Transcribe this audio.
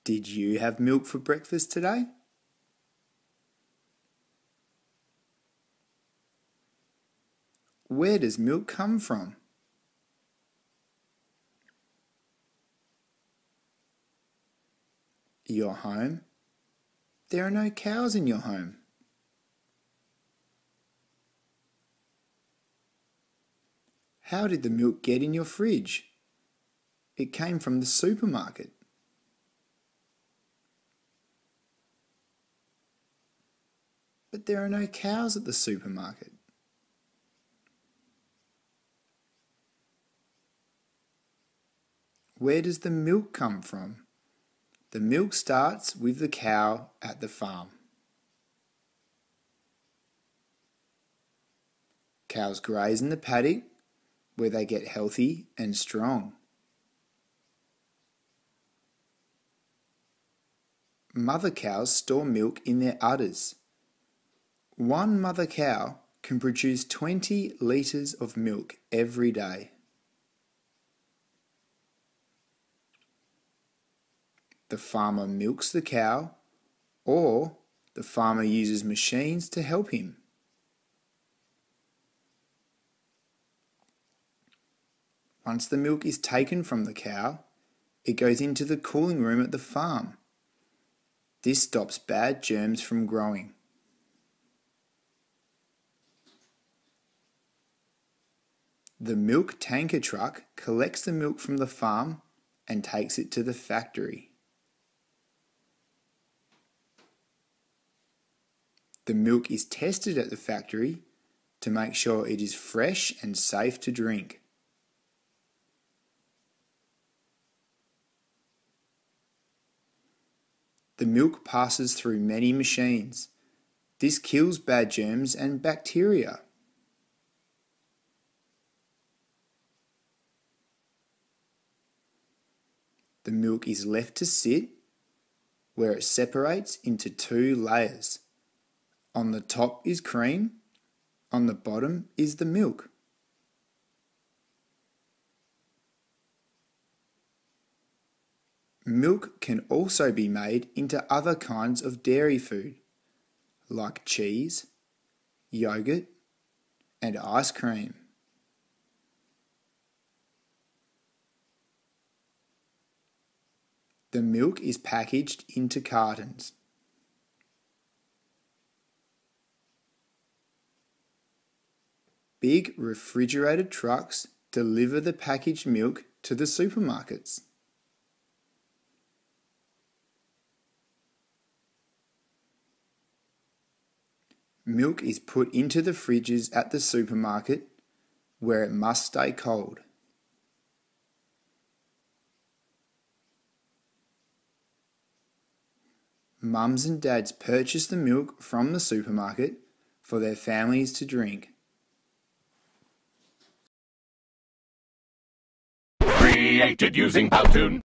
Did you have milk for breakfast today? Where does milk come from? Your home? There are no cows in your home. How did the milk get in your fridge? It came from the supermarket. But there are no cows at the supermarket. Where does the milk come from? The milk starts with the cow at the farm. Cows graze in the paddock where they get healthy and strong. Mother cows store milk in their udders. One mother cow can produce 20 litres of milk every day. The farmer milks the cow, or the farmer uses machines to help him. Once the milk is taken from the cow, it goes into the cooling room at the farm. This stops bad germs from growing. The milk tanker truck collects the milk from the farm and takes it to the factory. The milk is tested at the factory to make sure it is fresh and safe to drink. The milk passes through many machines. This kills bad germs and bacteria. The milk is left to sit, where it separates into two layers. On the top is cream, on the bottom is the milk. Milk can also be made into other kinds of dairy food, like cheese, yogurt, and ice cream. The milk is packaged into cartons. Big refrigerated trucks deliver the packaged milk to the supermarkets. Milk is put into the fridges at the supermarket, where it must stay cold. Mums and dads purchase the milk from the supermarket for their families to drink. Created using Powtoon.